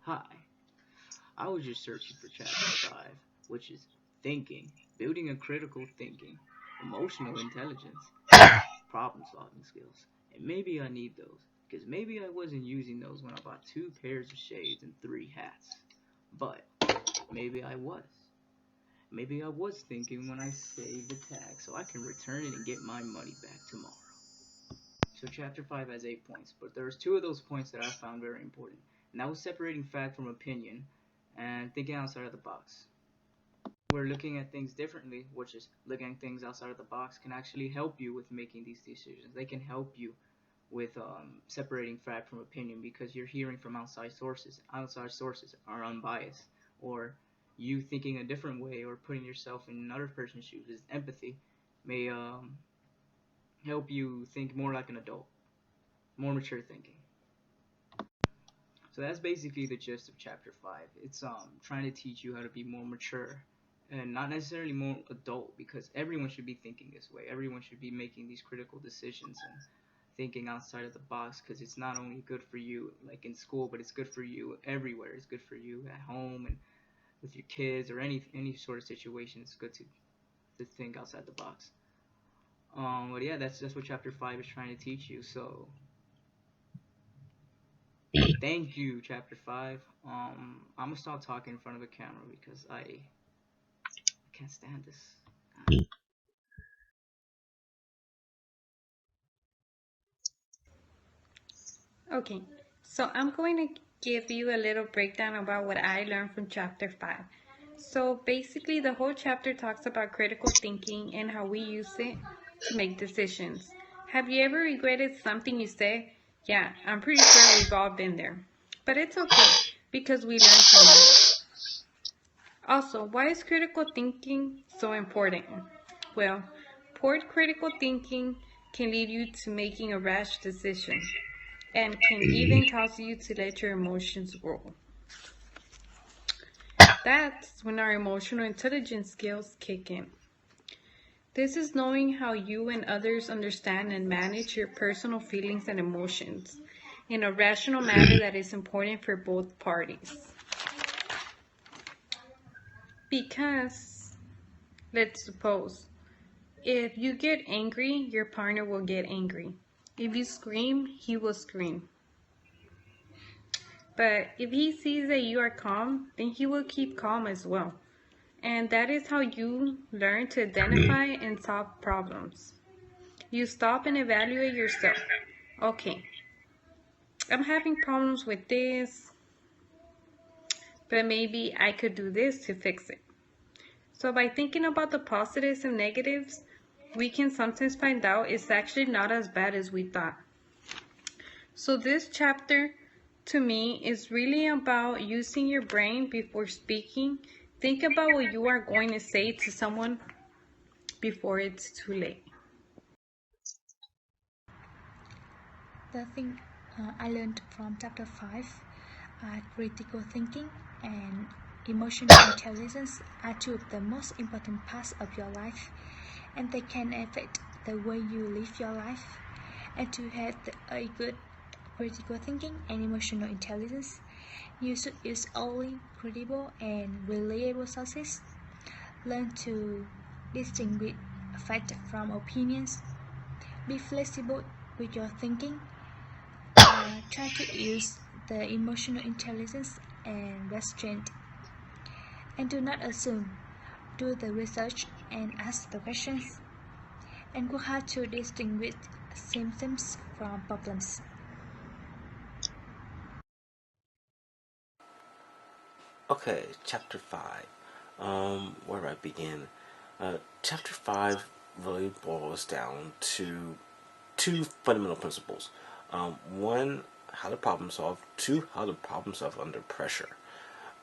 Hi, I was just searching for chapter 5, which is thinking, building a critical thinking, emotional intelligence, and problem solving skills. And maybe I need those, because maybe I wasn't using those when I bought 2 pairs of shades and 3 hats. But maybe I was. Maybe I was thinking when I saved the tag so I can return it and get my money back tomorrow. So chapter 5 has 8 points, but there's 2 of those points that I found very important. And that was separating fact from opinion and thinking outside of the box. We're looking at things differently, which is looking at things outside of the box can actually help you with making these decisions. They can help you with separating fact from opinion because you're hearing from outside sources. Outside sources are unbiased, or you thinking a different way or putting yourself in another person's shoes is empathy may help you think more like an adult, more mature thinking. So that's basically the gist of chapter 5. It's trying to teach you how to be more mature and not necessarily more adult, because everyone should be thinking this way. Everyone should be making these critical decisions and thinking outside of the box, because it's not only good for you like in school, but it's good for you everywhere. It's good for you at home and with your kids or any sort of situation. It's good to think outside the box. But yeah, that's what chapter 5 is trying to teach you. So thank you, chapter 5. I'm gonna stop talking in front of the camera because I can't stand this. Okay, so I'm going to give you a little breakdown about what I learned from chapter 5. So basically, the whole chapter talks about critical thinking and how we use it to make decisions. Have you ever regretted something you said? Yeah, I'm pretty sure we've all been there. But it's okay because we learn from it. Also, why is critical thinking so important? Well, poor critical thinking can lead you to making a rash decision and can even cause you to let your emotions grow. That's when our emotional intelligence skills kick in. This is knowing how you and others understand and manage your personal feelings and emotions in a rational manner that is important for both parties. Because, let's suppose, if you get angry, your partner will get angry. If you scream, he will scream. But if he sees that you are calm, then he will keep calm as well. And that is how you learn to identify and solve problems. You stop and evaluate yourself. Okay, I'm having problems with this, but maybe I could do this to fix it. So by thinking about the positives and negatives, we can sometimes find out it's actually not as bad as we thought. So this chapter to me is really about using your brain before speaking. Think about what you are going to say to someone before it's too late. The thing I learned from chapter 5 are critical thinking and emotional intelligence are 2 of the most important parts of your life, and they can affect the way you live your life. And to have a good critical thinking and emotional intelligence, you should use only credible and reliable sources. Learn to distinguish fact from opinions. Be flexible with your thinking. Try to use the emotional intelligence and restraint. And do not assume. Do the research and ask the questions. And work hard to distinguish symptoms from problems. Okay, chapter 5. Where do I begin? Chapter 5 really boils down to 2 fundamental principles. One, how to problem solve. 2, how to problem solve under pressure.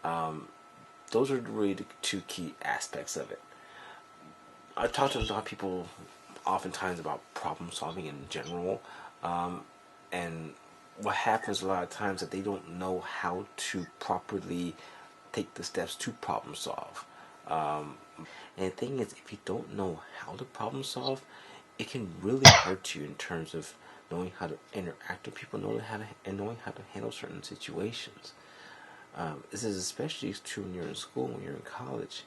Those are really the 2 key aspects of it. I've talked to a lot of people oftentimes about problem solving in general, and what happens a lot of times that they don't know how to properly take the steps to problem solve. And the thing is, if you don't know how to problem solve, it can really hurt you in terms of knowing how to interact with people, knowing how to handle certain situations. This is especially true when you're in school, when you're in college.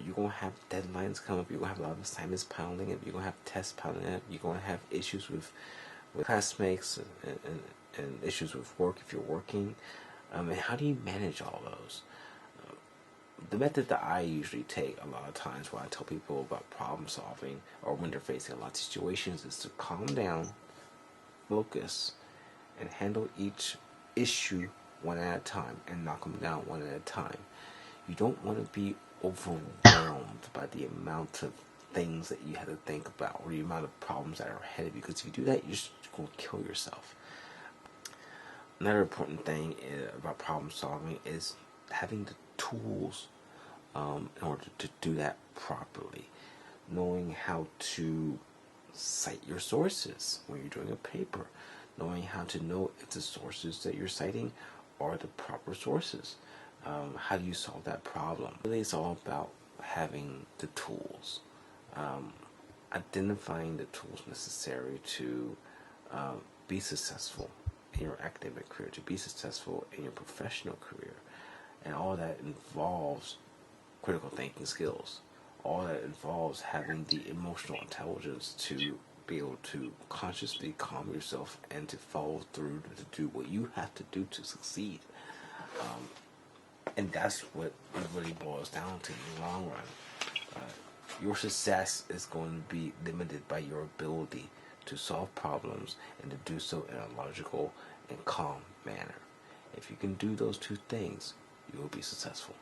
You're going to have deadlines come up. You're going to have a lot of assignments piling up. You're going to have tests piling up. You're going to have issues with classmates and issues with work if you're working. And how do you manage all those? The method that I usually take a lot of times when I tell people about problem solving or when they're facing a lot of situations is to calm down, focus, and handle each issue one at a time and knock them down one at a time. You don't want to be overwhelmed by the amount of things that you have to think about or the amount of problems that are ahead of you, because if you do that, you're just going to kill yourself. Another important thing about problem solving is having the tools in order to do that properly. Knowing how to cite your sources when you're doing a paper. Knowing how to know if the sources that you're citing are the proper sources. How do you solve that problem? Really, it's all about having the tools. Identifying the tools necessary to be successful in your academic career, to be successful in your professional career. And all that involves critical thinking skills. All that involves having the emotional intelligence to be able to consciously calm yourself and to follow through to do what you have to do to succeed. And that's what it really boils down to in the long run. Your success is going to be limited by your ability to solve problems and to do so in a logical and calm manner. If you can do those two things, you will be successful.